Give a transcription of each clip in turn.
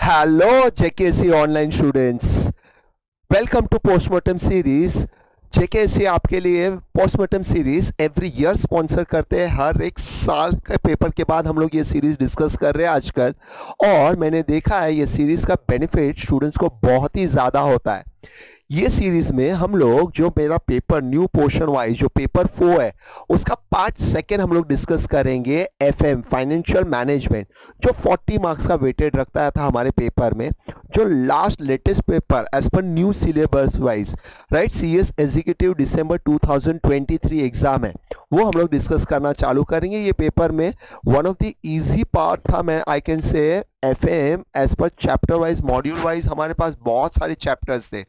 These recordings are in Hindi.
Hello, JKC online students. Welcome to Postmortem Series. JKC आपके लिए postmortem series every year sponsor करते हैं। हर एक साल के पेपर के बाद हम लोग ये सीरीज डिस्कस कर रहे हैं आजकल, और मैंने देखा है ये सीरीज का बेनिफिट स्टूडेंट्स को बहुत ही ज़्यादा होता है। ये सीरीज में हम लोग जो मेरा पेपर न्यू पोर्शन वाइज जो पेपर 4 है उसका पार्ट सेकेंड हम लोग डिस्कस करेंगे। एफएम फाइनेंशियल मैनेजमेंट जो 40 मार्क्स का वेटेड रखता था हमारे पेपर में, जो last latest paper as per new syllabus wise right CS executive December 2023 exam है, वो हम लोग डिस्कस करना चालू करेंगे। ये पेपर में one of the easy part था, मैं I can say FM as पर चैप्टर वाइज मॉड्यूल वाइज हमारे पास बहुत सारे चैप्टर्स थे,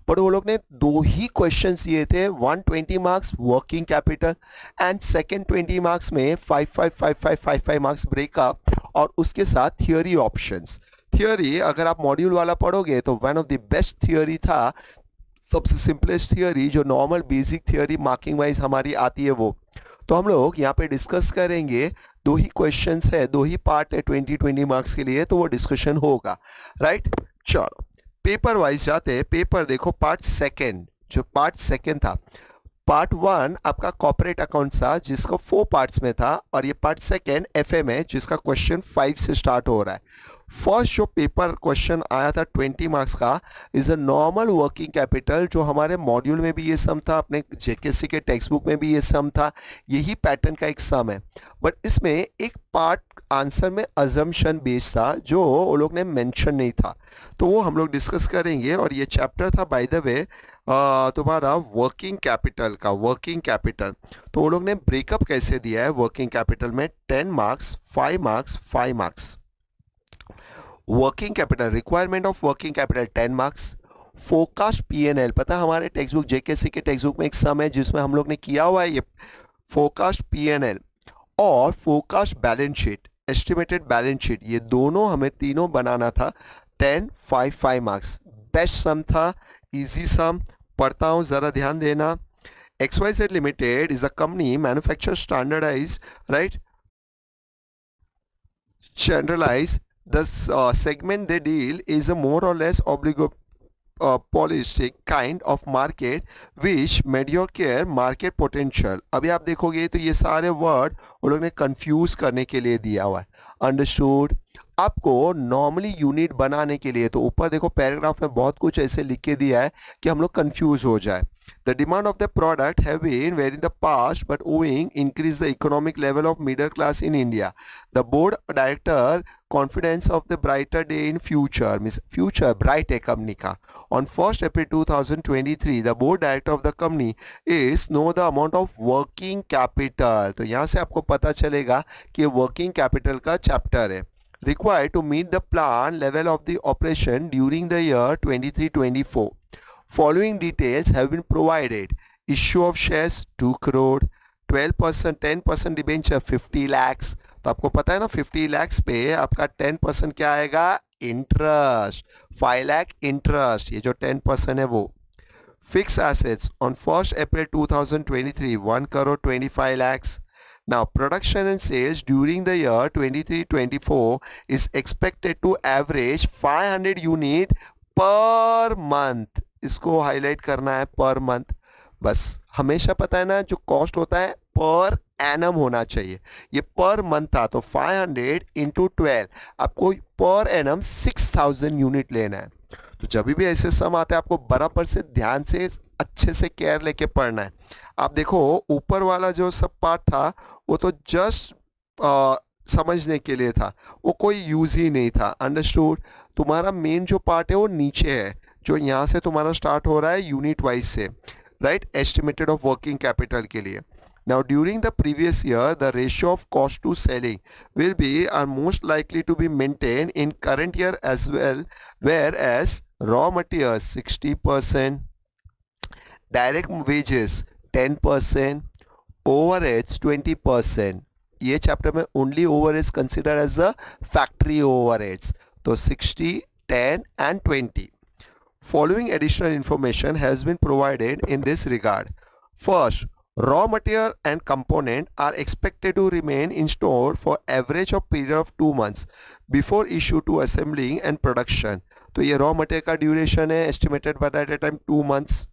बट वो लोग ने दो ही क्वेश्चंस दिए थे। 120 marks working capital and second 20 marks में 5 मार्क्स ब्रेकअप और उसके साथ थियोरी ऑप्शंस। थियोरी अगर आप मॉड्यूल वाला पढ़ोगे तो one of the best theory था, सबसे सिंपलेस्ट थियोरी जो normal basic theory marking wise हमारी आती है वो। तो हम लोग यहाँ पे डिस्कस करेंगे। दो ही क्वेश्चंस है, दो ही पार्ट है 20 मार्क्स के लिए, तो वो डिस्कशन होगा राइट। चलो पेपर वाइज जाते हैं। पेपर देखो, पार्ट सेकेंड, जो पार्ट सेकेंड था, पार्ट 1 आपका कॉर्पोरेट अकाउंट था जिसको 4 पार्ट्स में था, और ये पार्ट सेकेंड एफएम है जिसका क्वेश्चन 5 से स्टार्ट हो रहा है। फर्स्ट जो पेपर क्वेश्चन आया था 20 मार्क्स का is a normal working capital, जो हमारे मॉड्यूल में भी ये सम था, अपने जेकेसी के टेक्स्ट बुक में भी ये सम था, यही पैटर्न का एक सम है। बट इसमें एक पार्ट आंसर में अजम्पशन बेस्ड था जो वो लोग ने मेंशन नहीं था, तो वो हम लोग डिस्कस करेंगे। और ये चैप्टर था बाय द वे तुम्हारा वर्किंग कैपिटल का। वर्किंग कैपिटल तो वो लोग ने ब्रेकअप कैसे दिया है वर्किंग कैपिटल में, 10 marks 5 marks 5 marks. Working capital requirement of working capital 10 marks. Forecast PNL, पता है हमारे टेक्स्ट बुक जेकेसी के टेक्स्ट बुक में एक सम है जिसमें हम लोग ने किया हुआ है ये फोरकास्ट पीएनएल और forecast balance sheet, estimated balance sheet, ये दोनों हमें तीनों बनाना था। 10 5 5 मार्क्स। बेस्ट सम था, इजी सम। पढ़ता हूँ जरा ध्यान देना। XYZ limited is a company manufacture standardise right generalize the segment they deal is a more or less oligopolistic kind of market which mediocre market potential। अभी आप देखोगे तो ये सारे वर्ड उन लोगों ने कंफ्यूज करने के लिए दिया हुआ है। अंडरस्टूड। आपको नॉर्मली यूनिट बनाने के लिए तो ऊपर देखो पैराग्राफ में बहुत कुछ ऐसे लिख के दिया है कि हम लोग कंफ्यूज हो जाए। The demand of the product have been very in the past, but owing increase the economic level of middle class in India. The board director confidence of the brighter day in future, means future bright है company का। On 1st April 2023, the board director of the company is know the amount of working capital। तो यहाँ से आपको पता चलेगा कि working capital का chapter है। Required to meet the plan level of the operation during the year 23-24। Following details have been provided. Issue of shares 2 crore, 12% 10% debenture 50 lakhs। तो आपको पता है ना 50 lakhs पे आपका 10% क्या आएगा, इंटरेस्ट। 5 लाख इंटरेस्ट, ये जो 10% है वो। Fix assets on 1st April 2023 1 crore 25 lakhs। Now production and sales during the year 23-24 is expected to average 500 unit per month। इसको हाईलाइट करना है, पर मंथ। बस हमेशा पता है ना जो कॉस्ट होता है पर एनम होना चाहिए, ये पर मंथ था, तो 500 इंटू 12 आपको पर एनम 6000 यूनिट लेना है। तो जब भी ऐसे सम आते हैं आपको बराबर से ध्यान से अच्छे से केयर लेके पढ़ना है। आप देखो ऊपर वाला जो सब पार्ट था वो तो जस्ट समझने के लिए था, वो कोई यूज ही नहीं था। अंडरस्टूड। तुम्हारा मेन जो पार्ट है वो नीचे है, जो यहाँ से तुम्हारा स्टार्ट हो रहा है यूनिट वाइज से right, estimated of working capital के लिए। Now during the previous year the ratio of cost to selling will be are most likely to be maintained in current year as well, whereas raw materials 60%, direct wages 10%, overheads 20%। ये चैप्टर में only overheads considered as a factory overheads, तो 60 10 and 20। Following additional information has been provided in this regard. First, Raw material and component are expected to remain in store for average of period of 2 months before issue to assembling and production. तो ये raw material का duration है estimated by that time 2 months.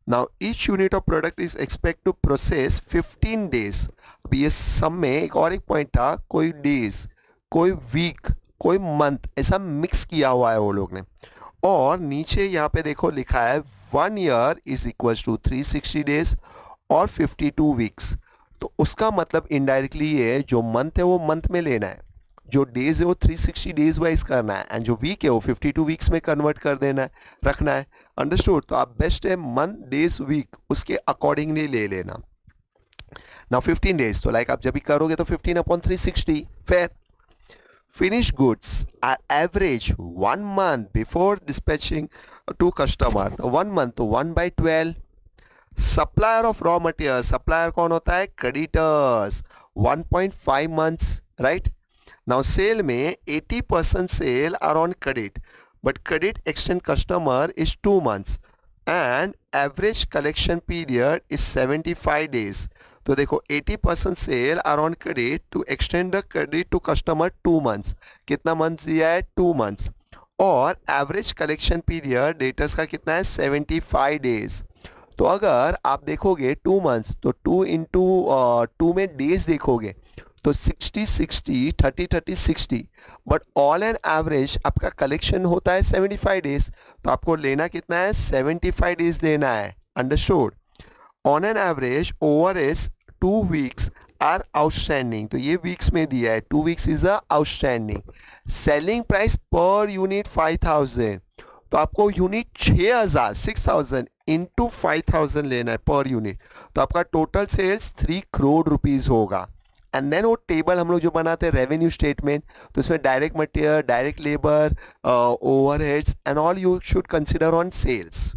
Now each unit of product is expected to process 15 days. अब ये सब में एक और एक पॉइंट था, कोई days, कोई week, कोई month, ऐसा मिक्स किया हुआ है वो लोग ने. और नीचे यहाँ पे देखो लिखा है 1 year is equals to 360 days और 52 वीक्स. तो उसका मतलब इनडायरेक्टली ये है, जो मंथ है वो मंथ में लेना है, जो डेज है वो 360 डेज वाइज करना है, एंड जो वीक है वो 52 वीक्स में कन्वर्ट कर देना है, रखना है. अंडरस्टूड. तो आप बेस्ट है मंथ डेज वीक उसके अकॉर्डिंगली ले लेना. नाउ 15 डेज, तो लाइक आप जब भी करोगे तो 15 upon 360 fair. Finished goods are average 1 month before dispatching to customer. 1 month तो 1/12. Supplier of raw material, supplier कौन होता है? Creditors, 1.5 months, right. Now sale में 80% sale are on credit, but credit extend customer is 2 months and average collection period is 75 days. तो देखो 80% sale are on credit to extend the credit to customer 2 months. कितना मंथ्स दिया है? 2 months. और एवरेज कलेक्शन पीरियड डेटर्स का कितना है? 75 days. तो अगर आप देखोगे 2 months, तो 2 इंटू 2 में डेज देखोगे तो 60 60 30 30 60, बट ऑल एंड एवरेज आपका कलेक्शन होता है 75 डेज. तो आपको लेना कितना है? 75 डेज लेना है. Understood. On an average over is 2 weeks are outstanding. तो ये वीक्स में दिया है, 2 weeks is outstanding. Selling price per unit 5000. तो आपको यूनिट 6000 इंटू 5000 लेना है पर यूनिट. तो आपका टोटल सेल्स 3 करोड़ रुपीज होगा. एंड देन वो टेबल हम लोग जो बनाते हैं रेवेन्यू स्टेटमेंट, तो इसमें direct material, direct labour, overheads and all you should consider on sales.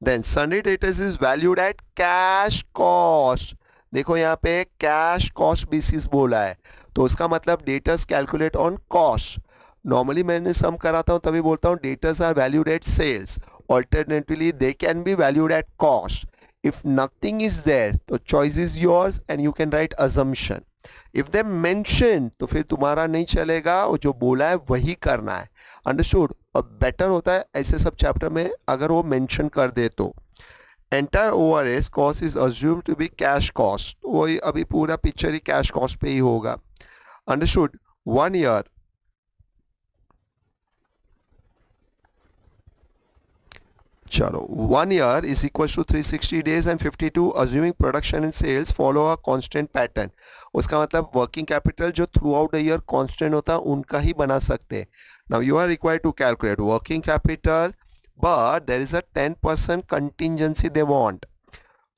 Then sundry debtors is valued at cash cost. देखो यहाँ पे कैश कॉस्ट बेसिस बोला है, तो उसका मतलब debtors calculate on cost. Normally मैंने सम कराता हूँ तभी बोलता हूँ debtors are valued at sales. Alternatively, they can be valued at cost. If nothing is there, तो choice is yours and you can write assumption. If they mention, तो फिर तुम्हारा नहीं चलेगा, वो जो बोला है वही करना है. Understood? और बेटर होता है ऐसे सब चैप्टर में अगर वो मेंशन कर दे तो. Entire ORS cost is assumed to be cash cost. वही अभी पूरा पिक्चर ही कैश कॉस्ट पे ही होगा. Understood? 1 year. चलो 1 year is equal to 360 days and 52 assuming production and sales follow a constant pattern. उसका मतलब वर्किंग कैपिटल जो throughout the year constant होता है उनका ही बना सकते हैं. Now you are required to calculate working capital, but there is a 10% contingency they want.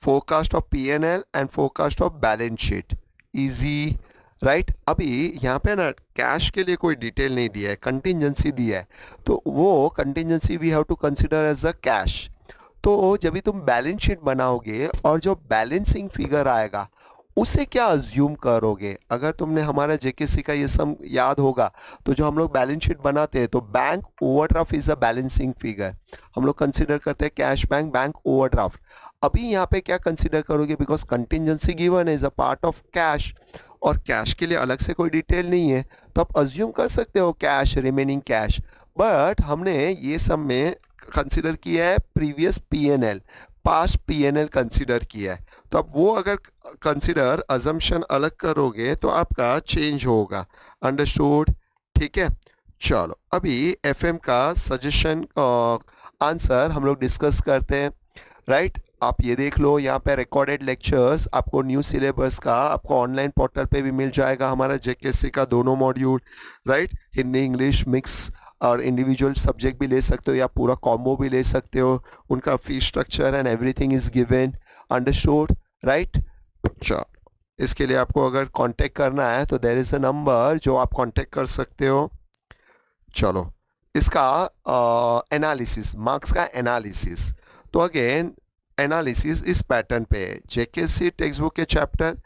Forecast of P&L and forecast of balance sheet. Easy, right. अभी यहाँ पे ना कैश के लिए कोई डिटेल नहीं दिया है, कंटिजेंसी दिया है, तो वो contingency we have to consider as a cash. तो जब भी तुम बैलेंस शीट बनाओगे और जो बैलेंसिंग फिगर आएगा उसे क्या अज्यूम करोगे? अगर तुमने हमारा जेकेसी का ये सब याद होगा तो जो हम लोग बैलेंस शीट बनाते हैं तो bank overdraft is a balancing figure. हम लोग कंसिडर करते हैं कैश बैंक, बैंक ओवरड्राफ्ट. अभी यहाँ पे क्या कंसिडर करोगे? Because contingency given is a part of cash और कैश के लिए अलग से कोई डिटेल नहीं है, तो आप अज्यूम कर सकते हो कैश, रिमेनिंग कैश. बट हमने ये सब में कंसिडर किया है previous PNL, past PNL consider किया है. तो अब वो अगर कंसिडर अजम्पशन अलग करोगे तो आपका चेंज होगा. अंडरस्टूड? ठीक है. चलो अभी एफएम का सजेशन आंसर हम लोग डिस्कस करते हैं. राइट. आप ये देख लो यहाँ पे रिकॉर्डेड लेक्चर्स आपको न्यू सिलेबस का आपको ऑनलाइन पोर्टल पे भी मिल जाएगा. हमारा जेकेसी का दोनों module, right, Hindi English mix और इंडिविजुअल सब्जेक्ट भी ले सकते हो या पूरा कॉम्बो भी ले सकते हो. उनका fee structure and everything is given. Understood? Right. अच्छा, इसके लिए आपको अगर कांटेक्ट करना है तो देयर इज़ अ नंबर जो आप कांटेक्ट कर सकते हो. चलो इसका एनालिसिस, मार्क्स का एनालिसिस. तो अगेन एनालिसिस इस पैटर्न पे है. जेकेसी टेक्स्ट बुक के चैप्टर,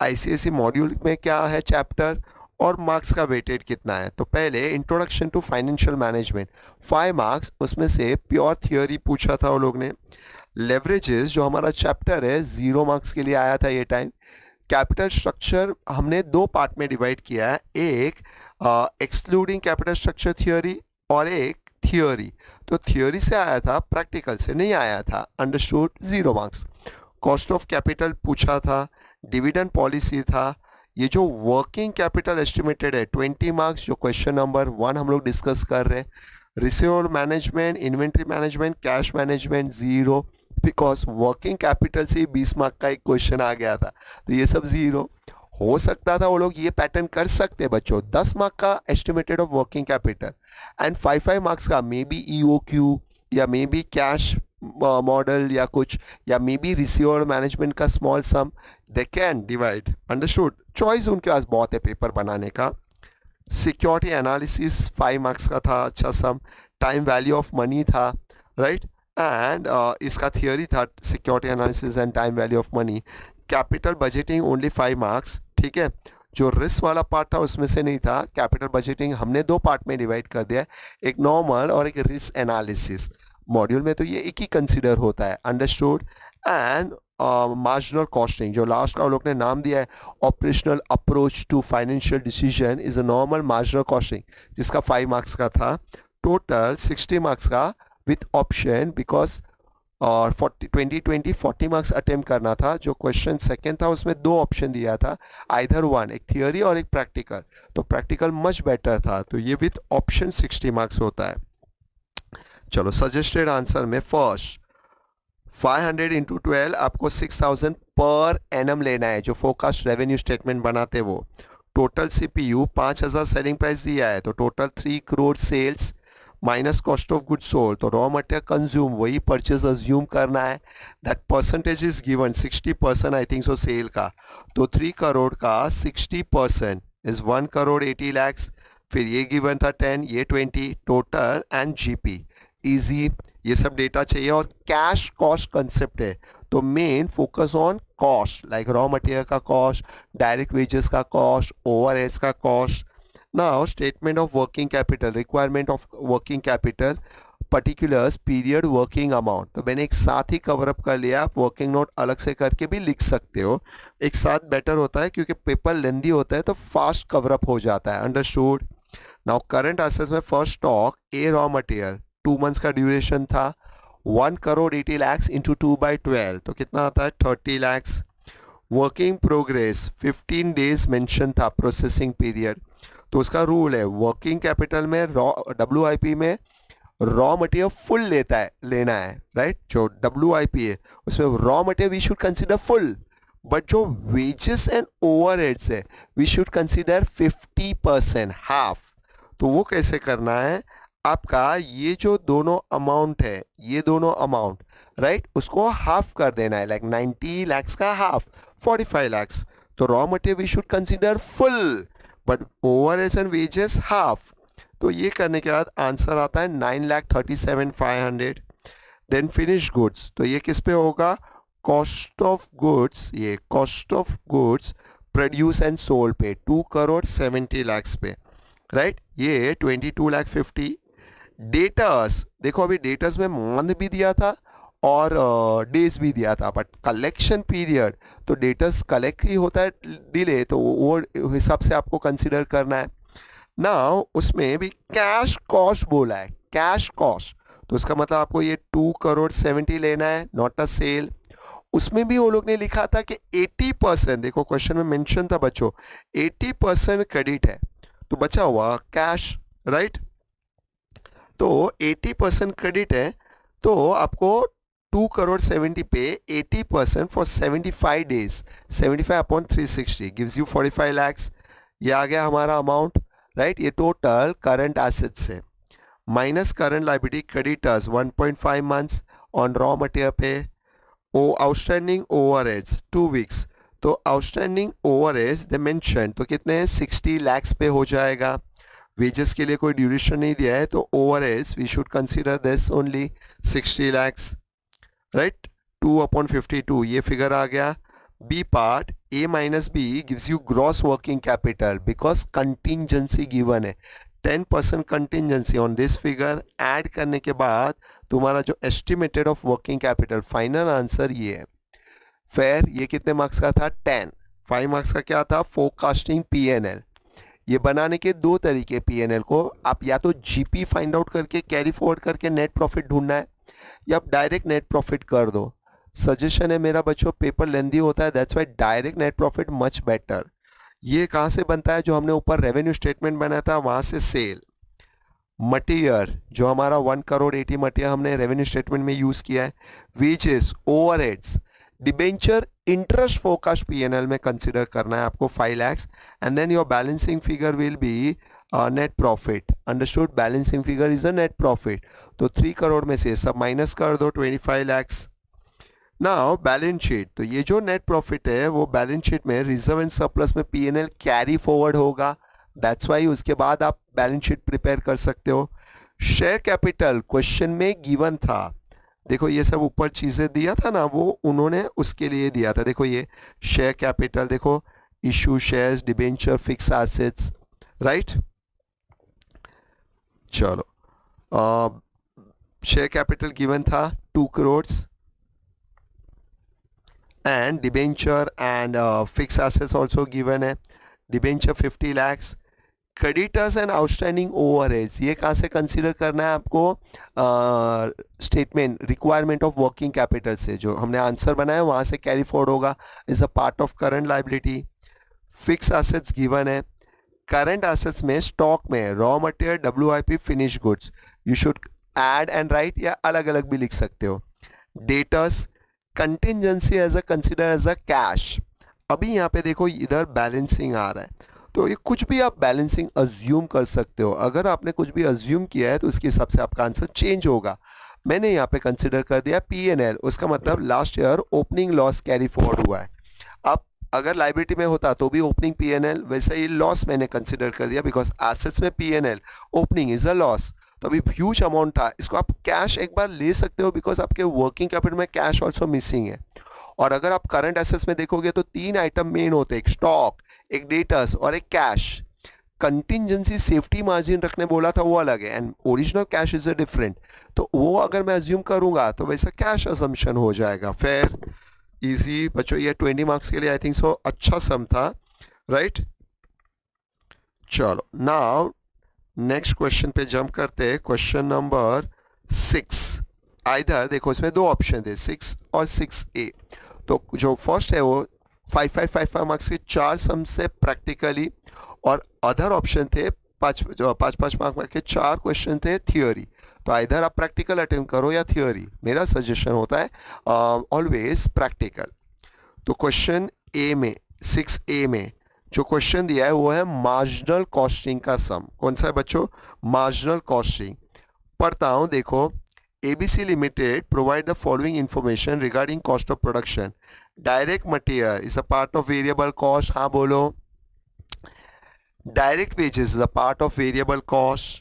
आईसीएसई मॉड्यूल में क्या है चैप्टर, और मार्क्स का वेटेड कितना है। तो पहले introduction to financial management 5 marks, उसमें से प्योर थियोरी पूछा था वो लोग ने। लेवरेजेस जो हमारा चैप्टर है 0 मार्क्स के लिए आया था ये टाइम। कैपिटल स्ट्रक्चर हमने 2 पार्ट में डिवाइड किया है, एक एक्सक्लूडिंग कैपिटल स्ट्रक्चर थियोरी और एक थियोरी। तो थियोरी से आया था, प्रैक्टिकल से नहीं आया था। Understood, 0 marks. Cost of capital पूछा था, डिविडेंड पॉलिसी था। ये जो वर्किंग कैपिटल एस्टिमेटेड है 20 मार्क्स, जो क्वेश्चन नंबर 1 हम लोग डिस्कस कर रहे हैं। Receiver management, inventory management, cash management 0, because working capital से 20 मार्क का एक क्वेश्चन आ गया था, तो ये सब 0। हो सकता था वो लोग ये पैटर्न कर सकते बच्चों, 10 मार्क का estimated of working capital and 5 marks का मे बी ईओक्यू या मे बी कैश मॉडल या कुछ, या मे बी रिसीवर मैनेजमेंट का small sum, they can divide. Understood, choice उनके पास बहुत है पेपर बनाने का। सिक्योरिटी एनालिसिस 5 मार्क्स का था, अच्छा सम। टाइम वैल्यू ऑफ मनी था, राइट, एंड इसका थियोरी था security analysis and time value of money. Capital budgeting only 5 marks, ठीक है। जो रिस्क वाला पार्ट था उसमें से नहीं था। कैपिटल बजटिंग हमने 2 पार्ट में डिवाइड कर दिया है, एक नॉर्मल और एक रिस्क एनालिसिस। मॉड्यूल में तो ये एक ही कंसिडर होता है। अंडरस्टूड, एंड मार्जिनल कॉस्टिंग जो लास्ट का लोग ने नाम दिया है, operational approach to financial decision is a normal marginal costing, जिसका 5 मार्क्स का था। टोटल 60 मार्क्स का विथ ऑप्शन, बिकॉज और 40 मार्क्स अटेम्प्ट करना था। जो क्वेश्चन सेकेंड था उसमें 2 ऑप्शन दिया था, आइदर वन, एक थियोरी और एक प्रैक्टिकल। तो प्रैक्टिकल मच बेटर था, तो ये विथ ऑप्शन 60 मार्क्स होता है। चलो सजेस्टेड आंसर में फर्स्ट 500 इंटू 12 आपको 6000 पर एनम लेना है, जो फोरकास्ट रेवेन्यू स्टेटमेंट बनाते वो। टोटल सीपीयू 5000 सेलिंग प्राइस दिया है, तो total 3 crore sales minus cost of good sold, तो रॉ मटेरियल कंज्यूम वही परचेज अज्यूम करना है। That percentage is given 60% I think so sale का। तो 3 करोड़ का 60% इज 1 करोड़ 80 लैक्स। फिर ये गिवन था 10, ये 20, टोटल एंड जीपी। इजी, ये सब डेटा चाहिए। और कैश कॉस्ट कंसेप्ट है, तो main focus on cost, like raw material का कॉस्ट, डायरेक्ट वेजेस का कॉस्ट, ओवरहेड्स का cost. Now statement of working capital, requirement of working capital, particulars, period, working amount. तो मैंने एक साथ ही कवर अप कर लिया, आप वर्किंग नोट अलग से करके भी लिख सकते हो। एक साथ बेटर होता है क्योंकि पेपर लेंदी होता है तो फास्ट कवर अप हो जाता है। अंडरस्टूड। नाउ करंट असेट्स में फर्स्ट स्टॉक ए रॉ मटेरियल 2 मंथ्स का ड्यूरेशन था, 1 करोड़ 80 लैक्स इंटू 2/12, तो कितना आता है 30 lakhs. Working progress 15 days mention था प्रोसेसिंग पीरियड। तो उसका रूल है वर्किंग कैपिटल में रॉ WIP में रॉ मटेरियल फुल लेना है, राइट। जो WIP है उसमें raw material we should consider full, but जो वेजेस एंड ओवरहेड्स है वी शुड कंसिडर 50%, हाफ। तो वो कैसे करना है, आपका ये जो दोनों अमाउंट है, ये दोनों अमाउंट, राइट, उसको हाफ कर देना है, लाइक 90 लैक्स का हाफ 45 लैक्स। तो raw material we should consider full, but overheads and wages half. तो ये करने के बाद आंसर आता है 9,37,500। देन फिनिश गुड्स, तो ये किस पे होगा, कॉस्ट ऑफ गुड्स, ये cost of goods produce and sold पे 2 करोड़ 70 लैक्स पे, राइट। ये 22 लाख 50। डेटर्स देखो, अभी डेटर्स में मंथ भी दिया था और डेज भी दिया था, बट कलेक्शन पीरियड तो डेटर्स कलेक्ट ही होता है डिले, तो वो हिसाब से आपको कंसिडर करना है। नाउ उसमें भी कैश कॉस्ट बोला है, कैश कॉस्ट, तो उसका मतलब आपको ये 2 करोड़ 70 लेना है, नॉट अ सेल। उसमें भी वो लोग ने लिखा था कि 80%, देखो क्वेश्चन में मेंशन था बच्चों, 80% क्रेडिट है, तो बचा हुआ कैश, राइट। तो 80% क्रेडिट है, तो आपको 2 करोड़ 70 पे 80% for 75 days, 75 upon 360 gives you 45 lakhs. ये आ गया हमारा अमाउंट, राइट। ये टोटल करंट एसेट्स से minus current liability creditors 1.5 months on raw material पे। ओ आउटस्टैंडिंग ओवरहेड्स 2 वीक्स, तो आउटस्टैंडिंग ओवरहेड्स दे मेंशन, तो कितने हैं 60 लैक्स पे हो जाएगा। वेजेस के लिए कोई ड्यूरेशन नहीं दिया है, तो overheads we should consider this only 60 lakhs, right. 2/52 ये फिगर आ गया। B part, A minus B gives you gross working capital because contingency given है 10% contingency on this figure add करने के बाद तुम्हारा जो estimated of working capital final answer ये है. फेयर, ये कितने मार्क्स का था? 10. 5 मार्क्स का क्या था? Forecasting PNL. ये बनाने के दो तरीके पीएनएल को, आप या तो जीपी फाइंड आउट करके कैरी फॉरवर्ड करके नेट प्रॉफिट ढूंढना है, या आप डायरेक्ट नेट प्रॉफिट कर दो. सजेशन है मेरा बच्चों, पेपर लेंदी होता है, that's why direct net profit much better. ये कहाँ से बनता है? जो हमने ऊपर रेवेन्यू स्टेटमेंट बनाया था वहां से सेल मटीरियल, जो हमारा 1 करोड़ 80 मटीरियल हमने रेवेन्यू स्टेटमेंट में यूज किया है. Wages, overheads, debenture, interest forecast PNL में कंसिडर करना है आपको 5 lakhs, and then your balancing figure will be net profit. Understood? Balancing figure is a net profit. तो 3 करोड़ में से सब माइनस कर दो, 25 lakhs. नाउ बैलेंस शीट, तो ये जो नेट प्रॉफिट है वो बैलेंस शीट में रिजर्व एंड सरप्लस में पीएनएल कैरी फॉरवर्ड होगा. दैट्स वाई उसके बाद आप बैलेंस शीट प्रिपेयर कर सकते हो. शेयर कैपिटल क्वेश्चन में गिवन था. देखो ये सब ऊपर चीजें दिया था ना, वो उन्होंने उसके लिए दिया था. देखो ये शेयर कैपिटल, देखो issue shares, debenture, fix assets, right. चलो शेयर कैपिटल गिवन था 2 crore and debenture and fixed assets also given है. debenture 50 lakhs. creditors and outstanding overheads, ये कहाँ से कंसीडर करना है आपको? Statement requirement of working capital से जो हमने आंसर बनाया वहाँ से कैरी फॉरवर्ड होगा, is a part of current liability. Fix assets given है. करंट एसेट्स में स्टॉक में raw material, WIP, finish goods, you should add and right, या अलग अलग भी लिख सकते हो. Debtors, contingency as a consider as a cash. अभी यहाँ पे देखो इधर बैलेंसिंग आ रहा है, तो ये कुछ भी आप बैलेंसिंग अज्यूम कर सकते हो. अगर आपने कुछ भी अज्यूम किया है तो उसके हिसाब से आपका आंसर चेंज होगा. मैंने यहाँ पे कंसिडर कर दिया पीएनएल, उसका मतलब last year opening loss carry forward हुआ है. अब अगर लाइबिलिटी में होता तो भी ओपनिंग पीएनएल, वैसे ही लॉस मैंने कंसिडर कर दिया बिकॉज एसेट्स में PNL, opening is a loss. तो अभी ह्यूज अमाउंट था, इसको आप कैश एक बार ले सकते हो बिकॉज आपके वर्किंग कैपिटल में कैश ऑल्सो मिसिंग है. और अगर आप करंट एसेट्स में देखोगे तो 3 आइटम मेन होते हैं, एक स्टॉक, एक डेटर्स और एक कैश. कंटिजेंसी सेफ्टी मार्जिन रखने बोला था वो अलग है, and original cash is a different. तो वो अगर मैं अज्यूम करूंगा तो वैसा कैश असम्पशन हो जाएगा. फेयर, इजी बच्चों, ये 20 मार्क्स के लिए आई थिंक सो अच्छा सम था, राइट. चलो नाउ नेक्स्ट क्वेश्चन पे जंप करते हैं. Question number 6. आइधर देखो इसमें दो ऑप्शन थे, 6 और 6A. तो जो फर्स्ट है वो 5 मार्क्स के 4 सम से प्रैक्टिकली, और अदर ऑप्शन थे 5 मार्क के 4 क्वेश्चन थे थियोरी. तो आइधर आप प्रैक्टिकल अटेम्प्ट करो या थियोरी. मेरा सजेशन होता है ऑलवेज प्रैक्टिकल. तो क्वेश्चन ए में 6A में जो क्वेश्चन दिया है वो है मार्जिनल कॉस्टिंग का सम. कौन सा है बच्चों? Marginal costing. पढ़ता हूं, देखो. ABC Limited provide the following information regarding cost of production. Direct material is a part of variable cost. हाँ बोलो. Direct wages is a part of variable cost.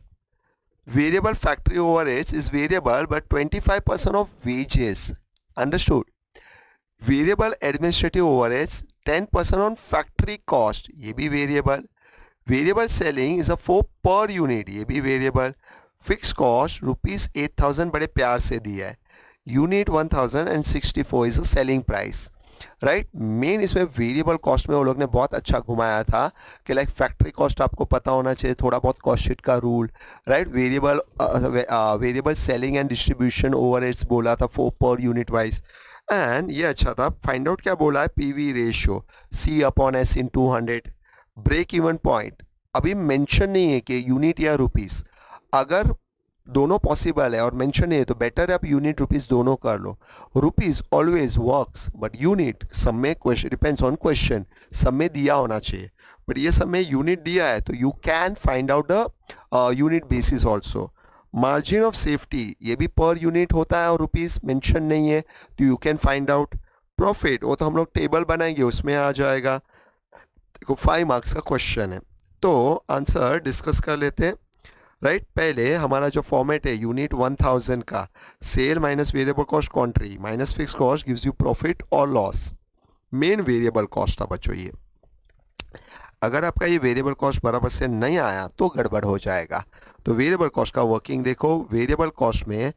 Variable factory overheads is variable but 25% of wages. Understood? Variable administrative overheads 10% on factory cost. ये भी variable. Variable selling is a 4 per unit. ये भी variable. फिक्स कॉस्ट ₹8,000 बड़े प्यार से दिया है. Unit 1064 is a selling price, right. Main इसमें वेरिएबल कॉस्ट में वो लोग ने बहुत अच्छा घुमाया था कि लाइक फैक्ट्री कॉस्ट आपको पता होना चाहिए, थोड़ा बहुत कॉस्ट शीट का rule, right. Variable selling and distribution overheads बोला था 4 पर यूनिट वाइज. एंड ये अच्छा था. फाइंड आउट क्या बोला है? पीवी रेशियो C/S इन 200. ब्रेक इवन पॉइंट अभी मेंशन नहीं है कि यूनिट या रुपीस. अगर दोनों पॉसिबल है और मेंशन नहीं है तो बेटर है आप यूनिट रुपीस दोनों कर लो. Rupees always works but unit सब में क्वेश्चन डिपेंड्स ऑन क्वेश्चन, सब में दिया होना चाहिए. बट ये सब में यूनिट दिया है तो you can find out the unit basis also. Margin of safety ये भी पर यूनिट होता है और रुपीस मेंशन नहीं है तो you can find out. Profit वो तो हम लोग टेबल बनाएंगे उसमें आ जाएगा. देखो 5 मार्क्स का क्वेश्चन है तो आंसर डिस्कस कर लेते हैं, राइट. पहले हमारा जो फॉर्मेट है यूनिट 1000 का, sale minus variable cost quantity minus fix cost gives you profit और लॉस. मेन वेरिएबल कॉस्ट था बच्चों ये। अगर आपका ये वेरिएबल कॉस्ट बराबर से नहीं आया तो गड़बड़ हो जाएगा। तो वेरिएबल कॉस्ट का वर्किंग देखो। वेरिएबल कॉस्ट में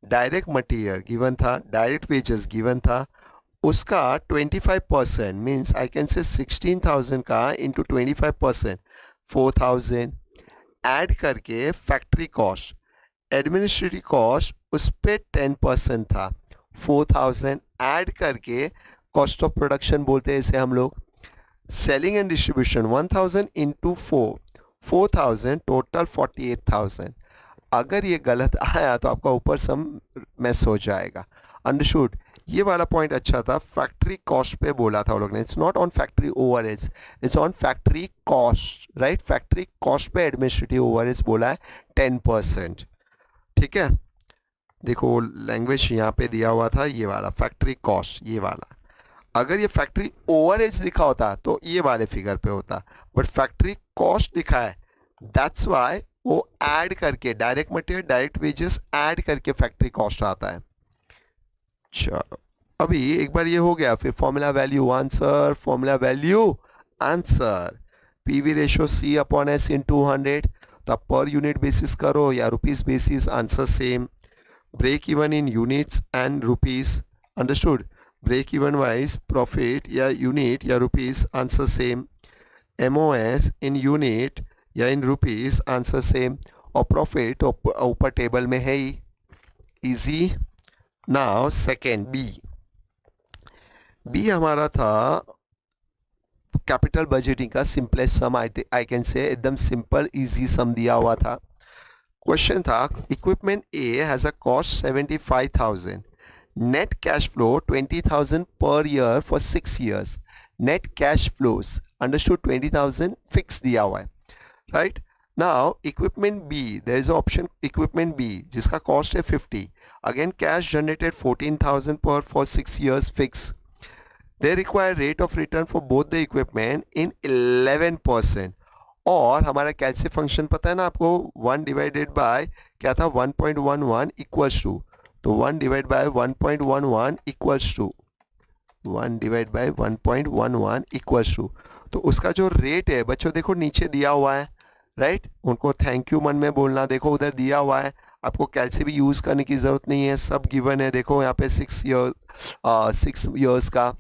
डायरेक्ट मटेरियल गिवन था, डायरेक्ट वेजेस गिवन था, उसका 25% मीन्स आई कैन से 16,000 का इंटू 25% 4,000 ऐड करके फैक्ट्री कॉस्ट, एडमिनिस्ट्रेटिव कॉस्ट उस पर 10% था, 4,000 ऐड करके कॉस्ट ऑफ प्रोडक्शन बोलते हैं इसे हम लोग। Selling and distribution 1,000 into 4,000 total 48,000। अगर ये गलत आया तो आपका ऊपर सम मिस हो जाएगा। अंडरस्टूड। ये वाला पॉइंट अच्छा था, फैक्ट्री कॉस्ट पे बोला था वो लोग ने। It's not on factory overheads, it's on factory cost, right. Factory cost पे एडमिनिस्ट्रेटिव ओवरहेड्स बोला है 10%। ठीक है, देखो लैंग्वेज यहाँ पे दिया हुआ था, ये वाला फैक्ट्री कॉस्ट, ये वाला। अगर ये फैक्ट्री ओवरहेड्स लिखा होता तो ये वाले फिगर पे होता, बट फैक्ट्री कॉस्ट लिखा है, दैट्स वाई वो ऐड करके direct material, direct wages add करके फैक्ट्री कॉस्ट आता है। चलो अभी एक बार ये हो गया, फिर formula value answer, formula value answer, PV ratio C upon S in 200। तो आप पर यूनिट बेसिस करो या rupees basis, answer same. Break even in units and rupees, understood. Break even wise profit या यूनिट या rupees, answer same. MOS in unit या इन रुपीस, आंसर सेम। और प्रॉफिट ऊपर टेबल में है ही, इजी। नाउ सेकेंड बी हमारा था कैपिटल बजटिंग का सिंपलेस्ट सम, आई कैन से एकदम सिंपल इजी सम दिया हुआ था। क्वेश्चन था equipment A has a cost 75,000, net cash flow 20,000 per year for 6 years। Net cash flows, understood, 20,000 fix दिया हुआ है, right. Now equipment B, there is option equipment B जिसका कॉस्ट है 50, again cash generated 14,000 per for 6 years fix. They require rate of return for both the equipment in 11%। और हमारा कैसे फंक्शन पता है ना आपको, 1 डिवाइडेड बाय क्या था 1.11 इक्वल्स टू, तो 1 divide by 1.11 equals to 1 divide by 1.11 equals to, तो उसका जो रेट है बच्चों देखो नीचे दिया हुआ है, राइट। उनको थैंक यू मन में बोलना, देखो उधर दिया हुआ है, आपको कैलसी भी यूज़ करने की ज़रूरत नहीं है, सब गिवन है। देखो यहाँ पे 6 years का।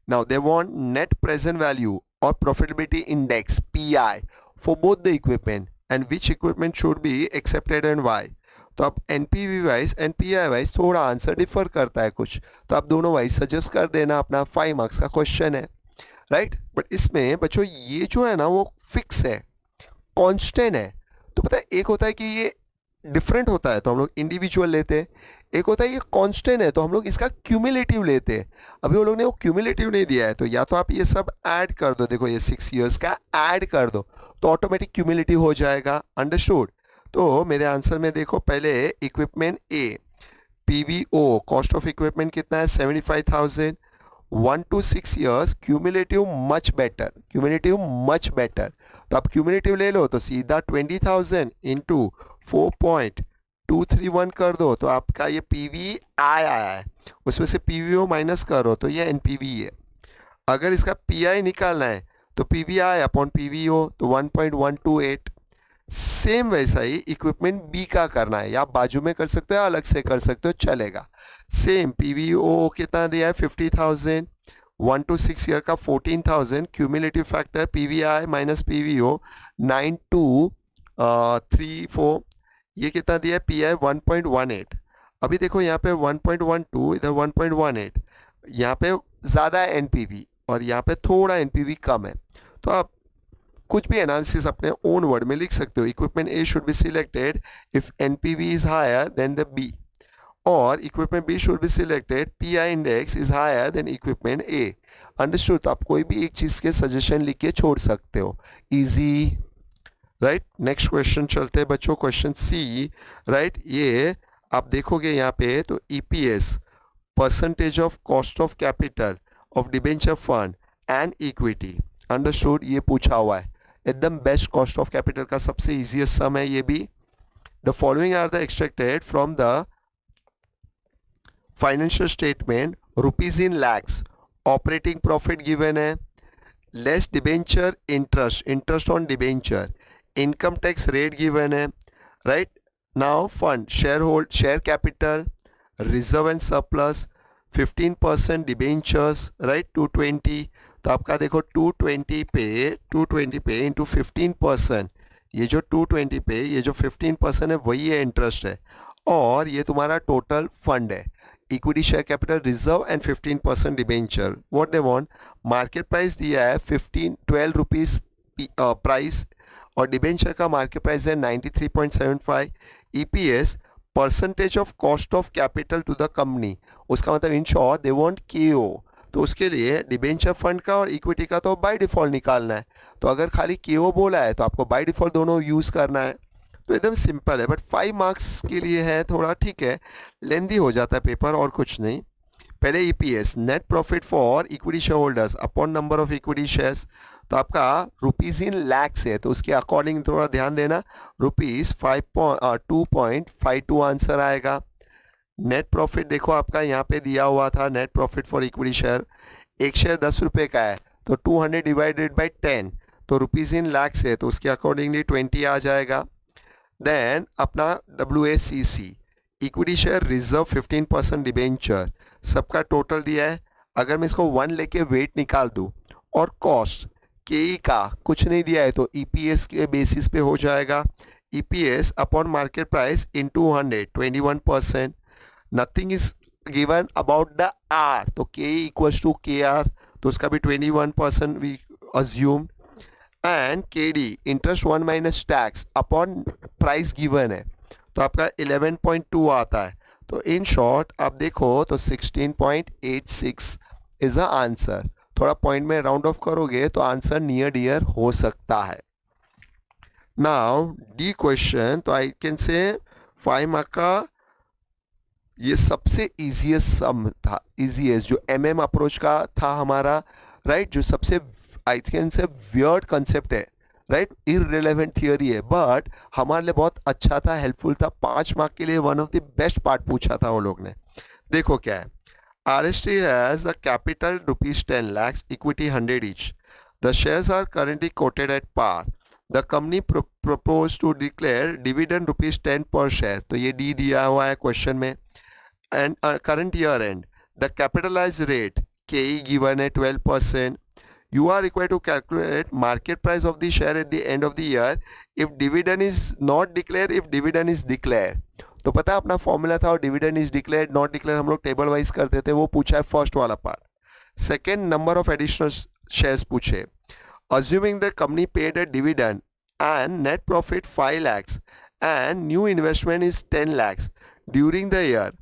Now they want net present value और profitability index PI for both the equipment and which equipment should be accepted and why. तो आप NPV wise and PI wise थोड़ा आंसर डिफर करता है कुछ, तो आप दोनों वाइज सजेस्ट कर देना अपना। 5 marks का क्वेश्चन है, राइट। बट इसमें बच्चों ये जो है ना वो फिक्स है, कांस्टेंट है। तो पता है एक होता है कि ये डिफरेंट होता है तो हम लोग इंडिविजुअल लेते हैं, एक होता है ये कांस्टेंट है तो हम लोग इसका क्यूमुलेटिव लेते हैं। अभी वो लोग ने वो क्यूमुलेटिव नहीं दिया है, तो या तो आप ये सब ऐड कर दो, देखो ये 6 years का ऐड कर दो तो ऑटोमेटिक क्यूमुलेटिव हो जाएगा, अंडरस्टूड। तो मेरे आंसर में देखो पहले equipment A, PVO cost of equipment कितना है 75,000, 1 to 6 years cumulative much better, cumulative much better. तो आप क्यूमुलेटिव ले लो तो सीधा 20,000 इंटू 4.231 कर दो, तो आपका ये PVI आया है, उसमें से PVO माइनस करो तो ये NPV है। अगर इसका PI निकालना है तो PVI अपॉन PVO तो 1.128। सेम वैसा ही इक्विपमेंट बी का करना है, या आप बाजू में कर सकते हो अलग से कर सकते हो, चलेगा। सेम PVO कितना दिया है 50,000, 1 to 6 year का 14,000, cumulative factor PVI minus PVO 9234, ये कितना दिया है PI 1.18। अभी देखो यहाँ पे 1.12, इधर 1.18, यहाँ पे ज़्यादा है NPV और यहाँ पे थोड़ा NPV कम है, तो आप कुछ भी एनालिसिस अपने ओन वर्ड में लिख सकते हो। Equipment A should be selected if NPV is higher than the B, और equipment B should be selected PI index is higher than equipment A, understood. तो आप कोई भी एक चीज़ के सजेशन लिख के छोड़ सकते हो, इजी, राइट। नेक्स्ट क्वेश्चन चलते हैं बच्चों, क्वेश्चन सी, राइट। ये आप देखोगे यहाँ पे तो EPS percentage of cost of capital of debenture fund and equity, understood, ये पूछा हुआ है। एकदम बेस्ट कॉस्ट ऑफ कैपिटल का सबसे इजीएस्ट सम है ये भी। The following are the extracted from the financial statement rupees in lakhs operating profit given है, less debenture interest, interest on debenture, income tax rate given है, right. Now fund, share capital, reserve and surplus, 15% debentures, right, 220। तो आपका देखो 220 पे इंटू 15%, ये जो 220 पे ये जो 15% है वही है इंटरेस्ट है, और ये तुम्हारा टोटल फंड है, equity share capital reserve and 15% debenture. What they want, market price दिया है 12 रुपीज प्राइस, और डिबेंचर का मार्केट प्राइस है 93.75। EPS, percentage of cost of capital to the company, उसका मतलब इन शॉर्ट दे वांट केओ। तो उसके लिए डिबेंचर फंड का और इक्विटी का तो बाय डिफॉल्ट निकालना है, तो अगर खाली केओ बोला है तो आपको बाय डिफॉल्ट दोनों यूज़ करना है। तो एकदम सिंपल है, बट 5 मार्क्स के लिए है, थोड़ा ठीक है, लेंदी हो जाता है पेपर और कुछ नहीं। पहले EPS, net profit for equity share holders upon number of equity shares, तो आपका रुपीज़ इन लैक्स है, तो उसके अकॉर्डिंग थोड़ा ध्यान देना, रुपीज़ 2.52 आंसर आएगा। नेट प्रॉफिट देखो आपका यहाँ पे दिया हुआ था, net profit for equity share, एक शेयर 10 रुपये का है, तो 200 डिवाइडेड बाई 10, तो रुपीज़ इन लैक्स है, तो उसके अकॉर्डिंगली 20 आ जाएगा। देन अपना WACC, equity share reserve 15% debenture, सबका टोटल दिया है। अगर मैं इसको 1 लेके वेट निकाल दूँ, और कॉस्ट के का कुछ नहीं दिया है, तो ईपीएस के बेसिस पे हो जाएगा, EPS upon market price in 200, 21%। Nothing is given about the R, तो के इक्वल्स टू के आर, तो उसका भी 21% वी अज्यूम। एंड के D, interest 1 minus tax upon price given है, तो आपका 11.2 आता है। तो इन शॉर्ट आप देखो तो 16.86 इज अ आंसर। थोड़ा पॉइंट में राउंड ऑफ करोगे तो आंसर नियर डियर हो सकता है। नाउ डी क्वेश्चन, तो आई कैन से 5 मार्क का ये सबसे इजीएस्ट सम था, इजीएस्ट जो एमएम अप्रोच का था हमारा, राइट, जो सबसे आई कैन से वियर्ड कंसेप्ट है, राइट, इररिलेवेंट थियोरी है, बट हमारे लिए बहुत अच्छा था, हेल्पफुल था। 5 मार्क के लिए one of the best part पूछा था वो लोग ने। देखो क्या है, RST has a capital rupees 10 lakhs, equity 100 each. The shares are currently quoted at par. The company proposed to declare dividend rupees 10 per share. तो ये D दिया हुआ है क्वेश्चन में। And current year end, the capitalized rate KE given है 12%. You are required to calculate market price of the share at the end of the year if dividend is not declared, if dividend is declared. तो पता है अपना फॉर्मूला था, और dividend is declared not declare हम लोग टेबल वाइज करते थे, वो पूछा है फर्स्ट वाला part. Second, number of additional shares पूछे, assuming the company paid a dividend and net profit 5 lakhs and new investment is 10 lakhs during the year,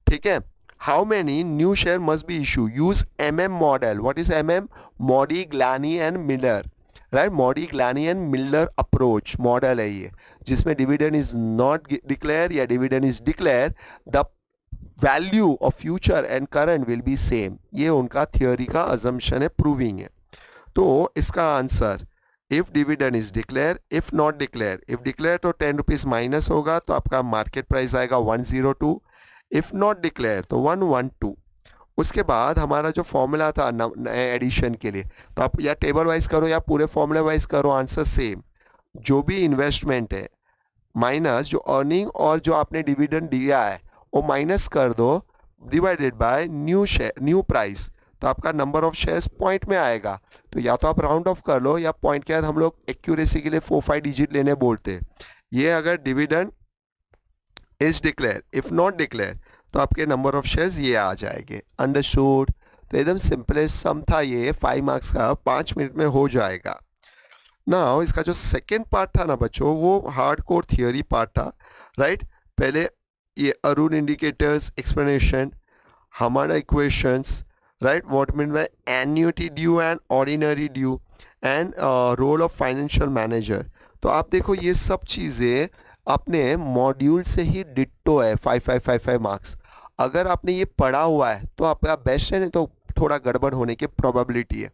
ठीक है। How many new share must be issue, use MM model. What is MM? Modigliani and Miller, right, मॉडी, ग्लानी एंड मिलर अप्रोच मॉडल है ये, जिसमें डिविडेंड इज नॉट डिक्लेयर या dividend is declare, the value of future and current will be same. ये उनका थियोरी का अजम्पशन है, प्रूविंग है। तो इसका answer, if dividend is declare, if not declare, if declare तो 10 रुपीज माइनस होगा, तो आपका मार्केट प्राइस आएगा 102, इफ नॉट डिक्लेयर तो 112। उसके बाद हमारा जो फॉर्मूला था नए एडिशन के लिए, तो आप या टेबल वाइज करो या पूरे फॉर्मूले वाइज करो, आंसर सेम। जो भी इन्वेस्टमेंट है माइनस जो अर्निंग और जो आपने डिविडेंड दिया है वो माइनस कर दो, divided by new share, new price, तो आपका नंबर ऑफ शेयर्स पॉइंट में आएगा। तो या तो आप राउंड ऑफ कर लो, या पॉइंट के बाद हम लोग एक्यूरेसी के लिए 4-5 डिजिट लेने बोलते हैं। ये अगर dividend is declare, if not declare, तो आपके नंबर ऑफ शेयर्स ये आ जाएंगे। अंडरस्टूड? तो एकदम सिंपलेस्ट सम था ये, 5 मार्क्स का, 5 मिनट में हो जाएगा। ना इसका जो सेकेंड पार्ट था ना बच्चों, वो हार्ड कोर थियोरी पार्ट था, राइट। पहले ये अरुण इंडिकेटर्स, एक्सप्लेनेशन, हमारा equations, right, what mean by annuity due and ordinary due, and role of financial manager. तो आप देखो ये सब चीज़ें अपने मॉड्यूल से ही डिट्टो है, 5-5-5-5 मार्क्स। अगर आपने ये पढ़ा हुआ है तो आपका बेस्ट है, नहीं तो थोड़ा गड़बड़ होने की प्रोबेबिलिटी है।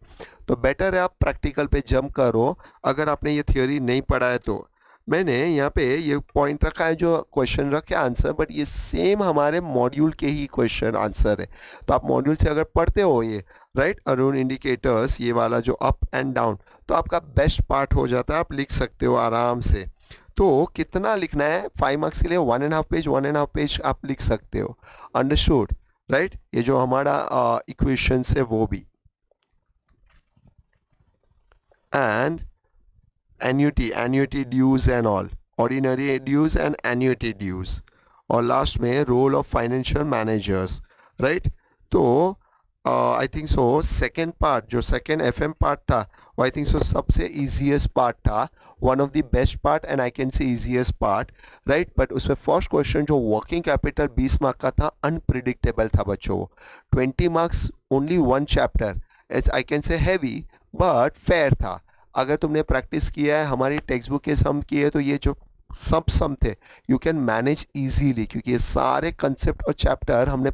तो बेटर है आप प्रैक्टिकल पे जंप करो, अगर आपने ये थियोरी नहीं पढ़ा है तो। मैंने यहाँ पे ये पॉइंट रखा है जो क्वेश्चन रखे आंसर, बट ये सेम हमारे मॉड्यूल के ही क्वेश्चन आंसर है। तो आप मॉड्यूल से अगर पढ़ते हो ये, राइट, अरुण इंडिकेटर्स, ये वाला जो अप एंड डाउन, तो आपका बेस्ट पार्ट हो जाता है, आप लिख सकते हो आराम से। तो कितना लिखना है 5 मार्क्स के लिए? 1.5 पेज आप लिख सकते हो। Understood, right? ये जो हमारा इक्वेशन है वो भी, and annuity dues and all, ordinary dues and annuity dues, और लास्ट में role of financial managers, right? तो I think so second part, जो सेकेंड एफएम पार्ट था, वो आई थिंक सो सबसे इजीएस्ट पार्ट था, one of the best part and I can say easiest part, right? But उसमें फर्स्ट क्वेश्चन जो वर्किंग कैपिटल 20 मार्क का था, अनप्रिडिक्टेबल था बच्चों। 20 marks only one chapter, it's I can say heavy but fair था। अगर तुमने प्रैक्टिस किया है, हमारी टेक्स्ट बुक के सम किए, तो ये जो सब सम थे यू कैन मैनेज इजीली, क्योंकि ये सारे कंसेप्ट और चैप्टर हमने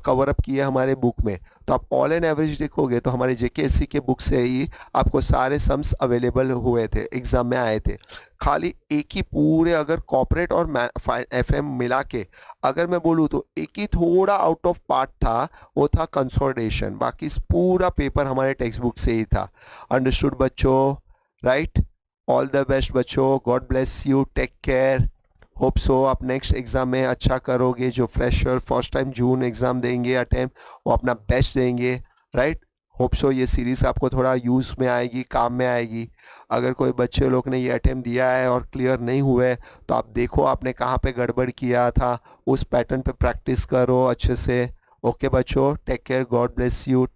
कवर अप किया हमारे बुक में। तो आप ऑल एंड एवरेज देखोगे तो हमारे जेकेएससी के बुक से ही आपको सारे सम्स अवेलेबल हुए थे, एग्जाम में आए थे। खाली एक ही पूरे, अगर कॉर्पोरेट और एफएम मिला के अगर मैं बोलूँ तो एक ही थोड़ा आउट ऑफ पार्ट था, वो था कंसोलिडेशन, बाकी पूरा पेपर हमारे टेक्स्ट बुक से ही था। अंडरस्टूड बच्चों, राइट? ऑल द बेस्ट बच्चों, God bless you, take care. Hope so आप नेक्स्ट एग्ज़ाम में अच्छा करोगे। जो fresher first time June exam देंगे अटेम्प्ट, वो अपना बेस्ट देंगे, राइट? होप सो ये सीरीज़ आपको थोड़ा यूज़ में आएगी, काम में आएगी। अगर कोई बच्चे लोग ने ये अटेम्प्ट दिया है और क्लियर नहीं हुए, तो आप देखो आपने कहाँ पे गड़बड़ किया था, उस पैटर्न पे प्रैक्टिस करो अच्छे से। ओके बच्चों, take care, God bless you.